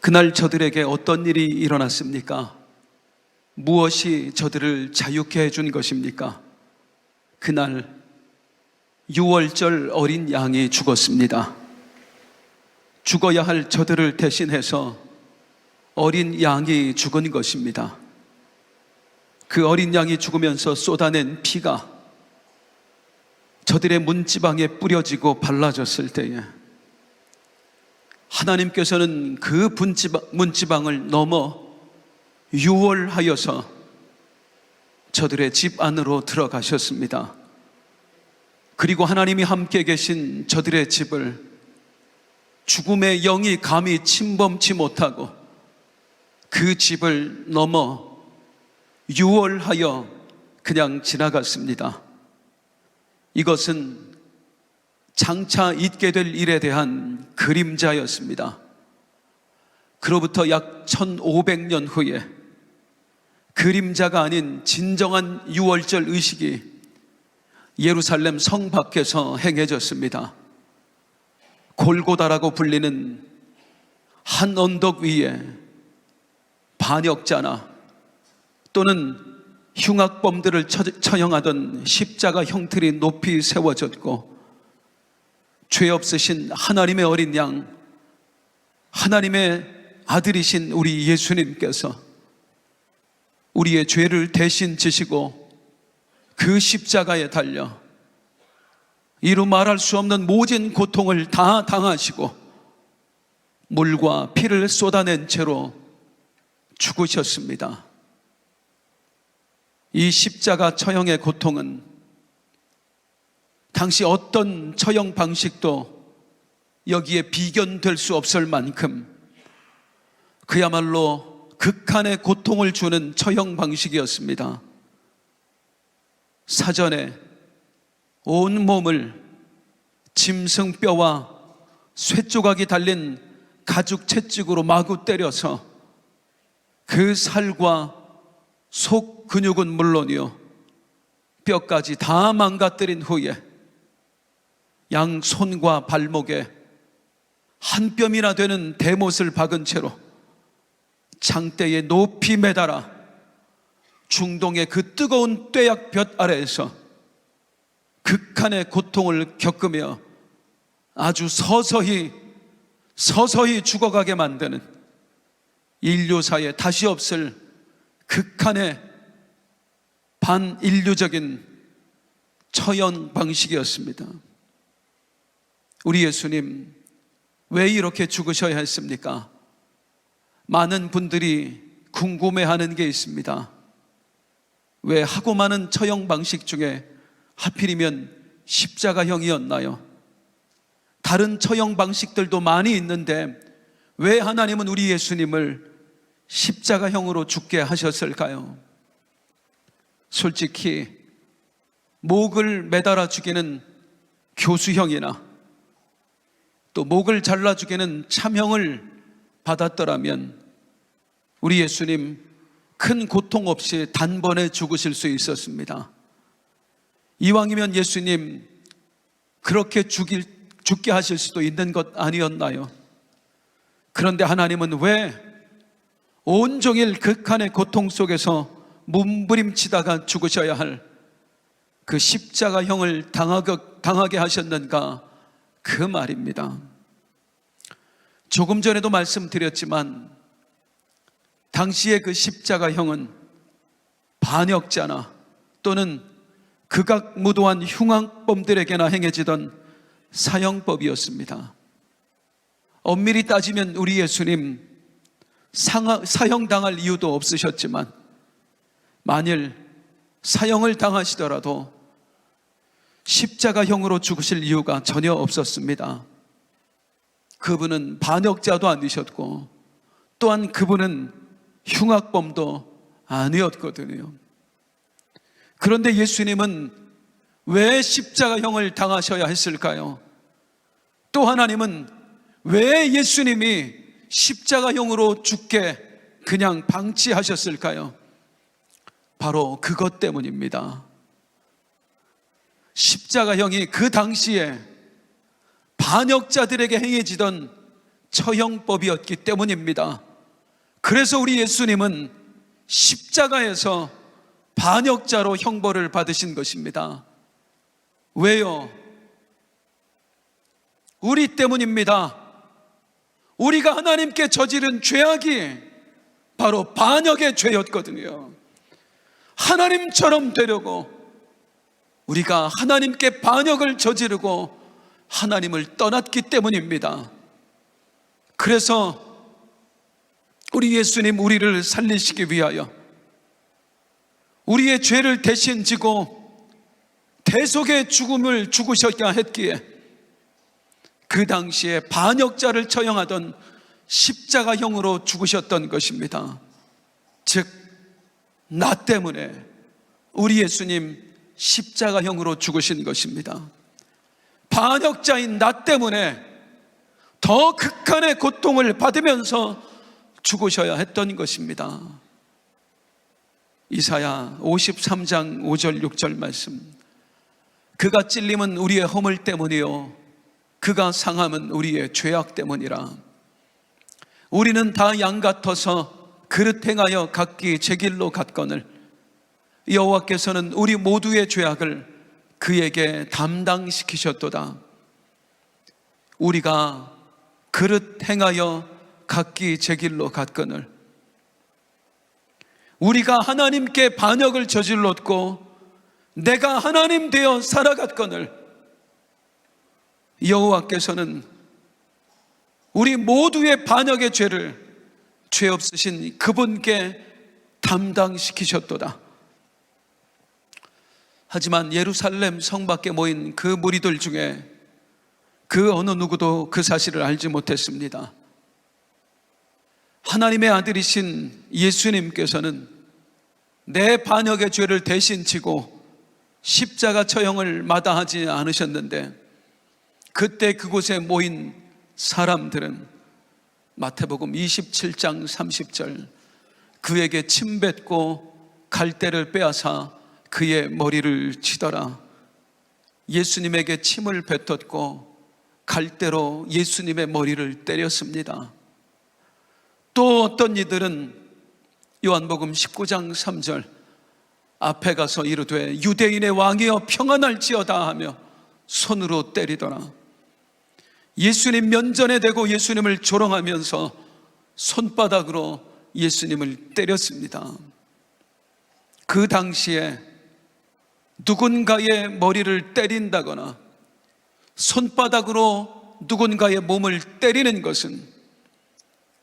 그날 저들에게 어떤 일이 일어났습니까? 무엇이 저들을 자유케 해준 것입니까? 그날 유월절 어린 양이 죽었습니다. 죽어야 할 저들을 대신해서 어린 양이 죽은 것입니다. 그 어린 양이 죽으면서 쏟아낸 피가 저들의 문지방에 뿌려지고 발라졌을 때에 하나님께서는 그 문지방을 넘어 유월하여서 저들의 집 안으로 들어가셨습니다. 그리고 하나님이 함께 계신 저들의 집을 죽음의 영이 감히 침범치 못하고 그 집을 넘어 유월하여 그냥 지나갔습니다. 이것은 장차 있게 될 일에 대한 그림자였습니다. 그로부터 약 1500년 후에 그림자가 아닌 진정한 유월절 의식이 예루살렘 성 밖에서 행해졌습니다. 골고다라고 불리는 한 언덕 위에 반역자나 또는 흉악범들을 처형하던 십자가 형틀이 높이 세워졌고, 죄 없으신 하나님의 어린 양, 하나님의 아들이신 우리 예수님께서 우리의 죄를 대신 지시고 그 십자가에 달려 이루 말할 수 없는 모진 고통을 다 당하시고 물과 피를 쏟아낸 채로 죽으셨습니다. 이 십자가 처형의 고통은 당시 어떤 처형 방식도 여기에 비견될 수 없을 만큼 그야말로 극한의 고통을 주는 처형 방식이었습니다. 사전에 온 몸을 짐승뼈와 쇠조각이 달린 가죽 채찍으로 마구 때려서 그 살과 속 근육은 물론이요 뼈까지 다 망가뜨린 후에 양 손과 발목에 한 뼘이나 되는 대못을 박은 채로 장대에 높이 매달아 중동의 그 뜨거운 뙤약볕 아래에서 극한의 고통을 겪으며 아주 서서히 죽어가게 만드는 인류사에 다시 없을 극한의 반인류적인 처형 방식이었습니다. 우리 예수님 왜 이렇게 죽으셔야 했습니까? 많은 분들이 궁금해하는 게 있습니다. 왜 하고 많은 처형 방식 중에 하필이면 십자가형이었나요? 다른 처형 방식들도 많이 있는데 왜 하나님은 우리 예수님을 십자가형으로 죽게 하셨을까요? 솔직히 목을 매달아 죽이는 교수형이나 또 목을 잘라 죽이는 참형을 받았더라면 우리 예수님 큰 고통 없이 단번에 죽으실 수 있었습니다. 이왕이면 예수님 그렇게 죽게 하실 수도 있는 것 아니었나요? 그런데 하나님은 왜 온종일 극한의 고통 속에서 몸부림치다가 죽으셔야 할 그 십자가형을 당하게 하셨는가? 그 말입니다. 조금 전에도 말씀드렸지만 당시의 그 십자가형은 반역자나 또는 극악무도한 흉악범들에게나 행해지던 사형법이었습니다. 엄밀히 따지면 우리 예수님 사형당할 이유도 없으셨지만 만일 사형을 당하시더라도 십자가형으로 죽으실 이유가 전혀 없었습니다. 그분은 반역자도 아니셨고 또한 그분은 흉악범도 아니었거든요. 그런데 예수님은 왜 십자가형을 당하셔야 했을까요? 또 하나님은 왜 예수님이 십자가형으로 죽게 그냥 방치하셨을까요? 바로 그것 때문입니다. 십자가형이 그 당시에 반역자들에게 행해지던 처형법이었기 때문입니다. 그래서 우리 예수님은 십자가에서 반역자로 형벌을 받으신 것입니다. 왜요? 우리 때문입니다. 우리가 하나님께 저지른 죄악이 바로 반역의 죄였거든요. 하나님처럼 되려고 우리가 하나님께 반역을 저지르고 하나님을 떠났기 때문입니다. 그래서 우리 예수님 우리를 살리시기 위하여 우리의 죄를 대신 지고 대속의 죽음을 죽으셔야 했기에 그 당시에 반역자를 처형하던 십자가형으로 죽으셨던 것입니다. 즉, 나 때문에 우리 예수님 십자가형으로 죽으신 것입니다. 반역자인 나 때문에 더 극한의 고통을 받으면서 죽으셔야 했던 것입니다. 이사야 53장 5절 6절 말씀. 그가 찔림은 우리의 허물 때문이요 그가 상함은 우리의 죄악 때문이라. 우리는 다 양 같아서 그릇 행하여 각기 제 길로 갔거늘 여호와께서는 우리 모두의 죄악을 그에게 담당시키셨도다. 우리가 그릇 행하여 각기 제 길로 갔거늘 우리가 하나님께 반역을 저질렀고 내가 하나님 되어 살아갔거늘 여호와께서는 우리 모두의 반역의 죄를 죄 없으신 그분께 담당시키셨도다. 하지만 예루살렘 성 밖에 모인 그 무리들 중에 그 어느 누구도 그 사실을 알지 못했습니다. 하나님의 아들이신 예수님께서는 내 반역의 죄를 대신 지고 십자가 처형을 마다하지 않으셨는데 그때 그곳에 모인 사람들은 마태복음 27장 30절 그에게 침뱉고 갈대를 빼앗아 그의 머리를 치더라. 예수님에게 침을 뱉었고 갈대로 예수님의 머리를 때렸습니다. 또 어떤 이들은 요한복음 19장 3절 앞에 가서 이르되 유대인의 왕이여 평안할지어다 하며 손으로 때리더라. 예수님 면전에 대고 예수님을 조롱하면서 손바닥으로 예수님을 때렸습니다. 그 당시에 누군가의 머리를 때린다거나 손바닥으로 누군가의 몸을 때리는 것은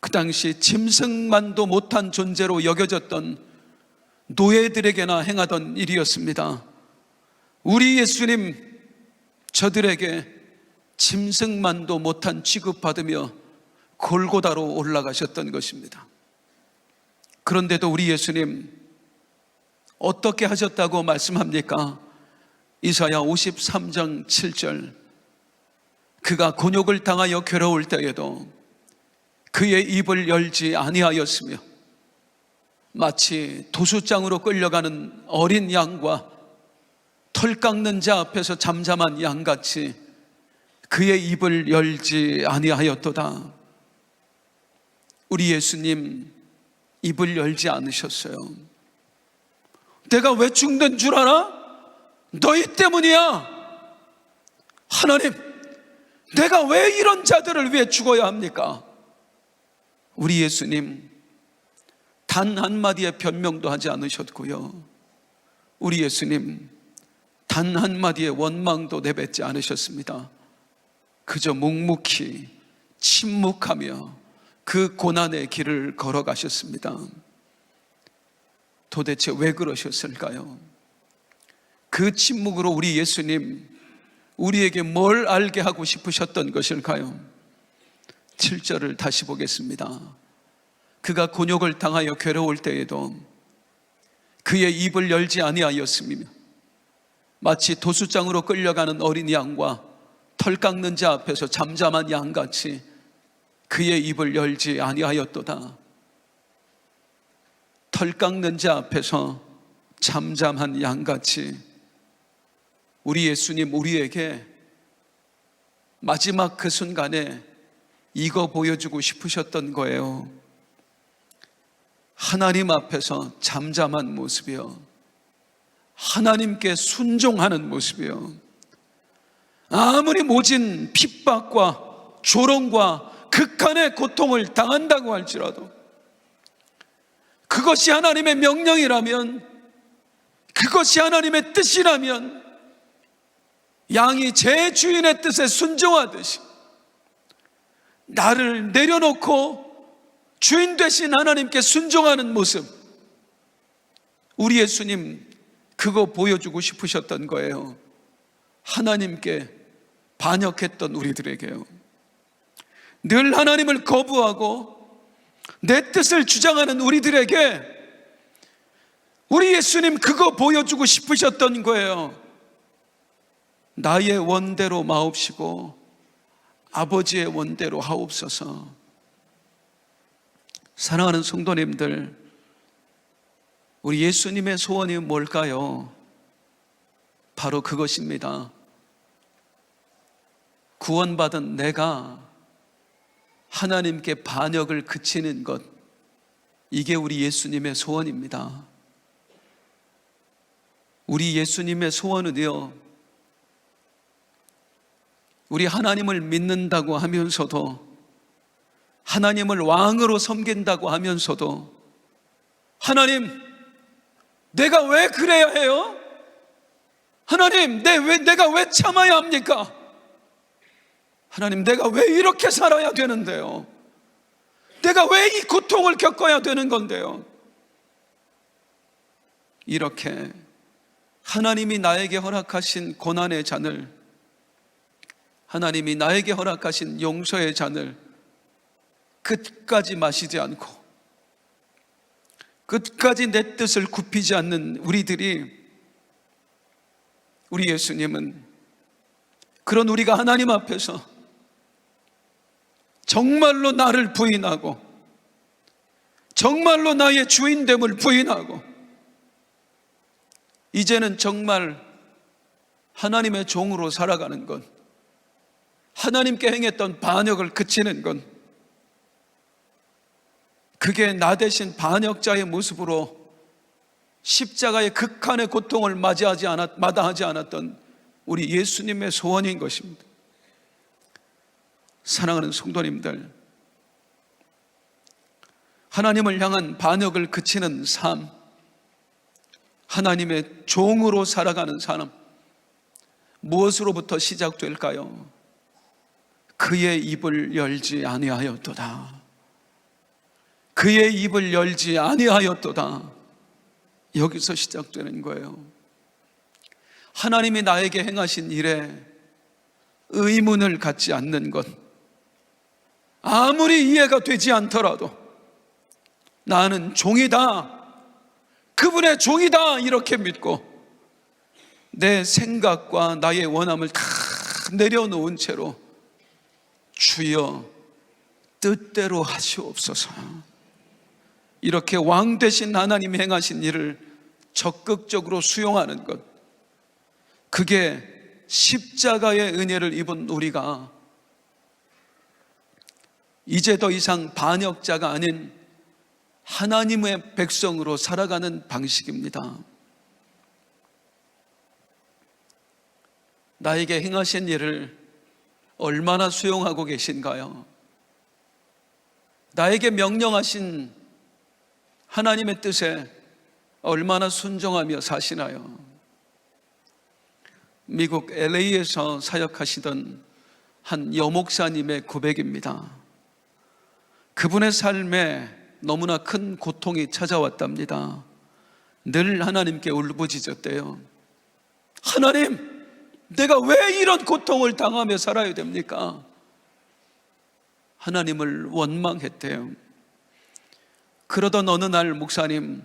그 당시 짐승만도 못한 존재로 여겨졌던 노예들에게나 행하던 일이었습니다. 우리 예수님 저들에게 짐승만도 못한 취급받으며 골고다로 올라가셨던 것입니다. 그런데도 우리 예수님 어떻게 하셨다고 말씀합니까? 이사야 53장 7절 그가 곤욕을 당하여 괴로울 때에도 그의 입을 열지 아니하였으며 마치 도수장으로 끌려가는 어린 양과 털 깎는 자 앞에서 잠잠한 양같이 그의 입을 열지 아니하였도다. 우리 예수님 입을 열지 않으셨어요. 내가 왜 죽는 줄 알아? 너희 때문이야. 하나님, 내가 왜 이런 자들을 위해 죽어야 합니까? 우리 예수님 단 한마디의 변명도 하지 않으셨고요, 우리 예수님 단 한마디의 원망도 내뱉지 않으셨습니다. 그저 묵묵히 침묵하며 그 고난의 길을 걸어가셨습니다. 도대체 왜 그러셨을까요? 그 침묵으로 우리 예수님 우리에게 뭘 알게 하고 싶으셨던 것일까요? 7절을 다시 보겠습니다. 그가 곤욕을 당하여 괴로울 때에도 그의 입을 열지 아니하였으며 마치 도수장으로 끌려가는 어린 양과 털 깎는 자 앞에서 잠잠한 양같이 그의 입을 열지 아니하였도다. 털 깎는 자 앞에서 잠잠한 양같이 우리 예수님 우리에게 마지막 그 순간에 이거 보여주고 싶으셨던 거예요. 하나님 앞에서 잠잠한 모습이요, 하나님께 순종하는 모습이요. 아무리 모진 핍박과 조롱과 극한의 고통을 당한다고 할지라도, 그것이 하나님의 명령이라면, 그것이 하나님의 뜻이라면 양이 제 주인의 뜻에 순종하듯이 나를 내려놓고 주인 되신 하나님께 순종하는 모습, 우리 예수님 그거 보여주고 싶으셨던 거예요. 하나님께 반역했던 우리들에게요. 늘 하나님을 거부하고 내 뜻을 주장하는 우리들에게 우리 예수님 그거 보여주고 싶으셨던 거예요. 나의 원대로 마옵시고 아버지의 원대로 하옵소서. 사랑하는 성도님들, 우리 예수님의 소원이 뭘까요? 바로 그것입니다. 구원받은 내가 하나님께 반역을 그치는 것, 이게 우리 예수님의 소원입니다. 우리 예수님의 소원은요, 우리 하나님을 믿는다고 하면서도, 하나님을 왕으로 섬긴다고 하면서도, 하나님, 내가 왜 그래야 해요? 하나님, 내가 왜 참아야 합니까? 하나님, 내가 왜 이렇게 살아야 되는데요? 내가 왜 이 고통을 겪어야 되는 건데요? 이렇게 하나님이 나에게 허락하신 고난의 잔을, 하나님이 나에게 허락하신 용서의 잔을 끝까지 마시지 않고 끝까지 내 뜻을 굽히지 않는 우리들이, 우리 예수님은 그런 우리가 하나님 앞에서 정말로 나를 부인하고 정말로 나의 주인됨을 부인하고 이제는 정말 하나님의 종으로 살아가는 것, 하나님께 행했던 반역을 그치는 것, 그게 나 대신 반역자의 모습으로 십자가의 극한의 고통을 마다하지 않았던 우리 예수님의 소원인 것입니다. 사랑하는 성도님들, 하나님을 향한 반역을 그치는 삶, 하나님의 종으로 살아가는 삶, 무엇으로부터 시작될까요? 그의 입을 열지 아니하였도다. 그의 입을 열지 아니하였도다. 여기서 시작되는 거예요. 하나님이 나에게 행하신 일에 의문을 갖지 않는 것, 아무리 이해가 되지 않더라도 나는 종이다, 그분의 종이다, 이렇게 믿고 내 생각과 나의 원함을 다 내려놓은 채로 주여 뜻대로 하시옵소서, 이렇게 왕 되신 하나님이 행하신 일을 적극적으로 수용하는 것, 그게 십자가의 은혜를 입은 우리가 이제 더 이상 반역자가 아닌 하나님의 백성으로 살아가는 방식입니다. 나에게 행하신 일을 얼마나 수용하고 계신가요? 나에게 명령하신 하나님의 뜻에 얼마나 순종하며 사시나요? 미국 LA에서 사역하시던 한 여목사님의 고백입니다. 그분의 삶에 너무나 큰 고통이 찾아왔답니다. 늘 하나님께 울부짖었대요. 하나님, 내가 왜 이런 고통을 당하며 살아야 됩니까? 하나님을 원망했대요. 그러던 어느 날 목사님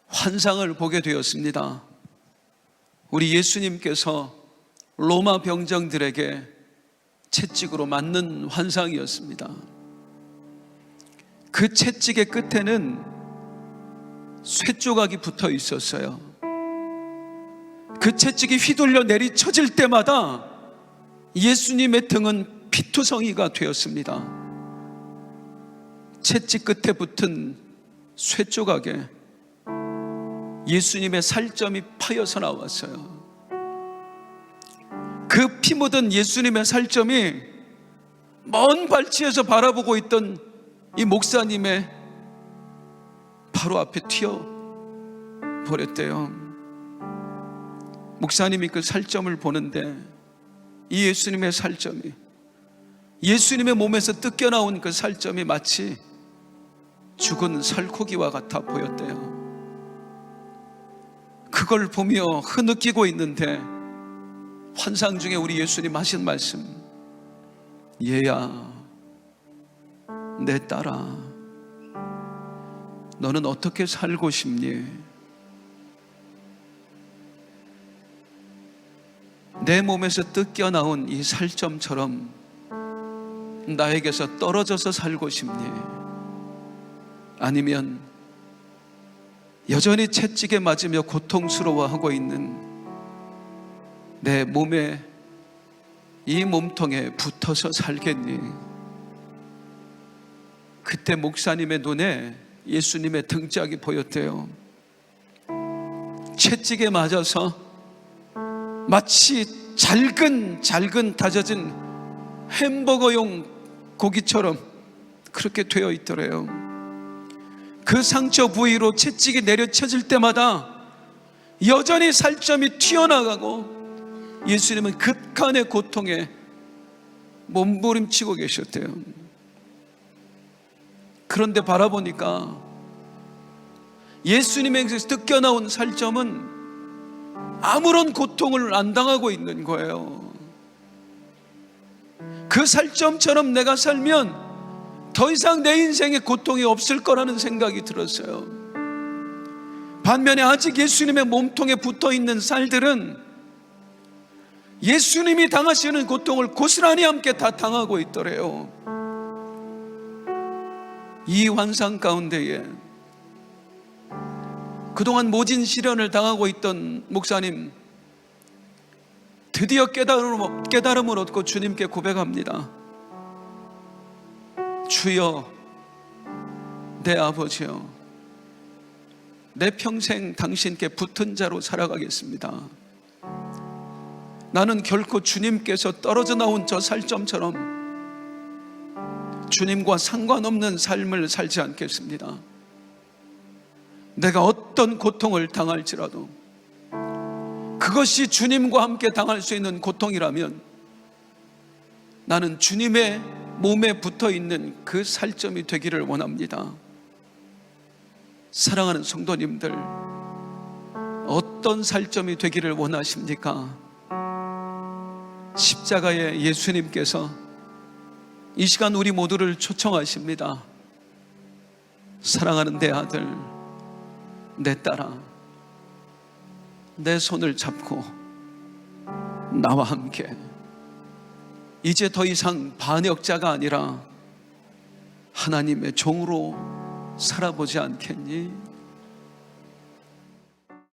환상을 보게 되었습니다. 우리 예수님께서 로마 병정들에게 채찍으로 맞는 환상이었습니다. 그 채찍의 끝에는 쇠조각이 붙어 있었어요. 그 채찍이 휘둘려 내리쳐질 때마다 예수님의 등은 피투성이가 되었습니다. 채찍 끝에 붙은 쇠 조각에 예수님의 살점이 파여서 나왔어요. 그 피 묻은 예수님의 살점이 먼 발치에서 바라보고 있던 이 목사님의 바로 앞에 튀어 버렸대요. 목사님이 그 살점을 보는데 이 예수님의 살점이, 예수님의 몸에서 뜯겨나온 그 살점이 마치 죽은 살코기와 같아 보였대요. 그걸 보며 흐느끼고 있는데 환상 중에 우리 예수님 하신 말씀, 얘야, 내 딸아, 너는 어떻게 살고 싶니? 내 몸에서 뜯겨나온 이 살점처럼 나에게서 떨어져서 살고 싶니? 아니면 여전히 채찍에 맞으며 고통스러워하고 있는 내 몸에, 이 몸통에 붙어서 살겠니? 그때 목사님의 눈에 예수님의 등짝이 보였대요. 채찍에 맞아서 마치 잘근 다져진 햄버거용 고기처럼 그렇게 되어 있더래요. 그 상처 부위로 채찍이 내려쳐질 때마다 여전히 살점이 튀어나가고 예수님은 극한의 고통에 몸부림치고 계셨대요. 그런데 바라보니까 예수님에게서 뜯겨나온 살점은 아무런 고통을 안 당하고 있는 거예요. 그 살점처럼 내가 살면 더 이상 내 인생에 고통이 없을 거라는 생각이 들었어요. 반면에 아직 예수님의 몸통에 붙어있는 살들은 예수님이 당하시는 고통을 고스란히 함께 다 당하고 있더래요. 이 환상 가운데에 그동안 모진 시련을 당하고 있던 목사님, 드디어 깨달음을 얻고 주님께 고백합니다. 주여, 내 아버지여, 내 평생 당신께 붙은 자로 살아가겠습니다. 나는 결코 주님께서 떨어져 나온 저 살점처럼 주님과 상관없는 삶을 살지 않겠습니다. 내가 어떤 고통을 당할지라도 그것이 주님과 함께 당할 수 있는 고통이라면 나는 주님의 몸에 붙어있는 그 살점이 되기를 원합니다. 사랑하는 성도님들, 어떤 살점이 되기를 원하십니까? 십자가의 예수님께서 이 시간 우리 모두를 초청하십니다. 사랑하는 내 아들, 내 딸아, 내 손을 잡고 나와 함께 이제 더 이상 반역자가 아니라 하나님의 종으로 살아보지 않겠니?